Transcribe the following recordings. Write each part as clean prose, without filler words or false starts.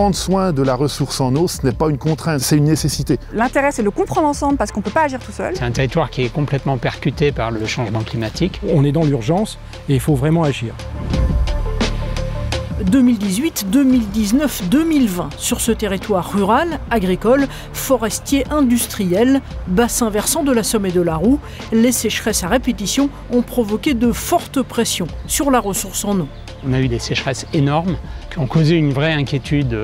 Prendre soin de la ressource en eau, ce n'est pas une contrainte, c'est une nécessité. L'intérêt, c'est de le comprendre ensemble parce qu'on ne peut pas agir tout seul. C'est un territoire qui est complètement percuté par le changement climatique. On est dans l'urgence et il faut vraiment agir. 2018, 2019, 2020, sur ce territoire rural, agricole, forestier, industriel, bassin versant de la Somme et de la Roue, les sécheresses à répétition ont provoqué de fortes pressions sur la ressource en eau. On a eu des sécheresses énormes qui ont causé une vraie inquiétude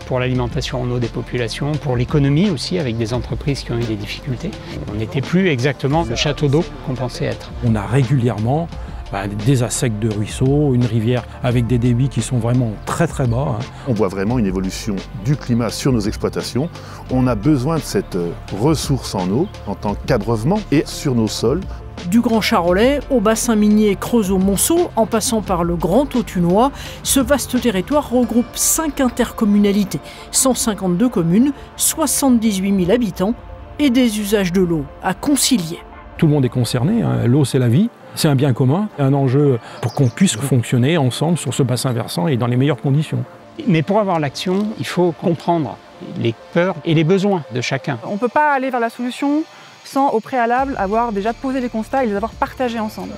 pour l'alimentation en eau des populations, pour l'économie aussi, avec des entreprises qui ont eu des difficultés. On n'était plus exactement le château d'eau qu'on pensait être. On a régulièrement des assecs de ruisseaux, une rivière avec des débits qui sont vraiment très très bas. On voit vraiment une évolution du climat sur nos exploitations. On a besoin de cette ressource en eau en tant qu'abreuvement et sur nos sols. Du Grand Charolais au bassin minier Creusot-Monceau, en passant par le Grand Autunois, ce vaste territoire regroupe 5 intercommunalités, 152 communes, 78 000 habitants et des usages de l'eau à concilier. Tout le monde est concerné, hein. L'eau c'est la vie, c'est un bien commun, un enjeu pour qu'on puisse fonctionner ensemble sur ce bassin versant et dans les meilleures conditions. Mais pour avoir l'action, il faut comprendre les peurs et les besoins de chacun. On ne peut pas aller vers la solution sans au préalable avoir déjà posé les constats et les avoir partagés ensemble.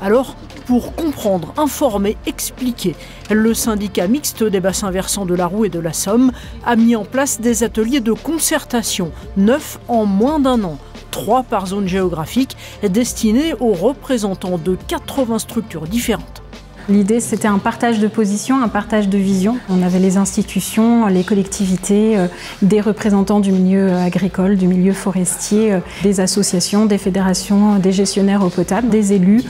Alors, pour comprendre, informer, expliquer, le syndicat mixte des bassins versants de la Roue et de la Somme a mis en place des ateliers de concertation, 9 en moins d'1 an, 3 par zone géographique, destinés aux représentants de 80 structures différentes. L'idée, c'était un partage de positions, un partage de visions. On avait les institutions, les collectivités, des représentants du milieu agricole, du milieu forestier, des associations, des fédérations, des gestionnaires eau potable, des élus.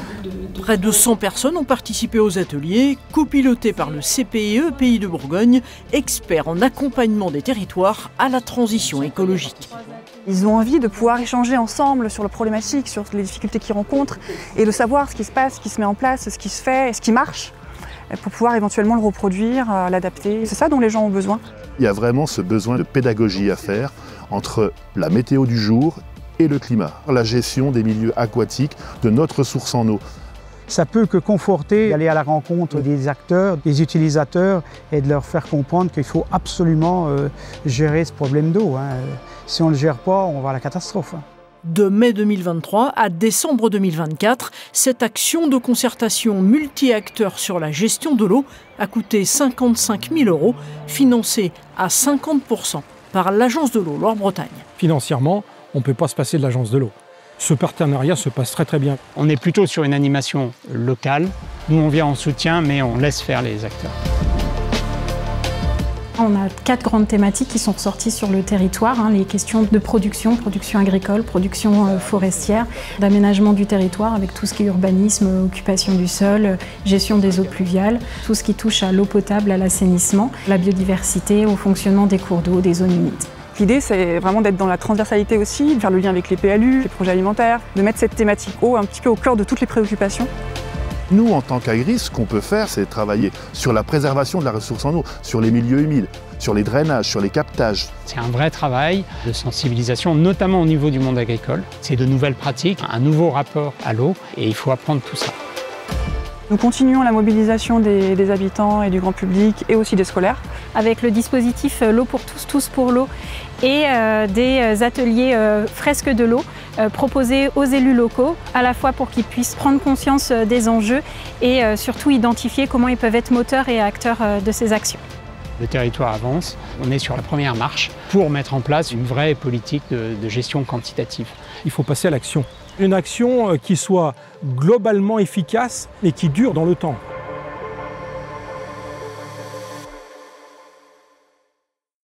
Près de 100 personnes ont participé aux ateliers, copilotés par le CPE Pays de Bourgogne, expert en accompagnement des territoires à la transition écologique. Ils ont envie de pouvoir échanger ensemble sur leurs problématiques, sur les difficultés qu'ils rencontrent et de savoir ce qui se passe, ce qui se met en place, ce qui se fait, ce qui marche pour pouvoir éventuellement le reproduire, l'adapter. C'est ça dont les gens ont besoin. Il y a vraiment ce besoin de pédagogie à faire entre la météo du jour et le climat, la gestion des milieux aquatiques, de notre ressource en eau. Ça peut que conforter, aller à la rencontre des acteurs, des utilisateurs et de leur faire comprendre qu'il faut absolument gérer ce problème d'eau. Si on ne le gère pas, on va à la catastrophe. De mai 2023 à décembre 2024, cette action de concertation multi-acteurs sur la gestion de l'eau a coûté 55 000 €, financée à 50% par l'Agence de l'eau Loire-Bretagne. Financièrement, on ne peut pas se passer de l'Agence de l'eau. Ce partenariat se passe très très bien. On est plutôt sur une animation locale. Nous, on vient en soutien, mais on laisse faire les acteurs. On a 4 grandes thématiques qui sont ressorties sur le territoire, les questions de production, production agricole, production forestière, d'aménagement du territoire avec tout ce qui est urbanisme, occupation du sol, gestion des eaux pluviales, tout ce qui touche à l'eau potable, à l'assainissement, la biodiversité, au fonctionnement des cours d'eau, des zones humides. L'idée, c'est vraiment d'être dans la transversalité aussi, de faire le lien avec les PLU, les projets alimentaires, de mettre cette thématique eau un petit peu au cœur de toutes les préoccupations. Nous, en tant qu'Agris, ce qu'on peut faire, c'est travailler sur la préservation de la ressource en eau, sur les milieux humides, sur les drainages, sur les captages. C'est un vrai travail de sensibilisation, notamment au niveau du monde agricole. C'est de nouvelles pratiques, un nouveau rapport à l'eau, et il faut apprendre tout ça. Nous continuons la mobilisation des habitants et du grand public et aussi des scolaires. Avec le dispositif L'eau pour tous, tous pour l'eau et des ateliers fresques de l'eau proposés aux élus locaux, à la fois pour qu'ils puissent prendre conscience des enjeux et surtout identifier comment ils peuvent être moteurs et acteurs de ces actions. Le territoire avance, on est sur la première marche pour mettre en place une vraie politique de gestion quantitative. Il faut passer à l'action. Une action qui soit globalement efficace et qui dure dans le temps.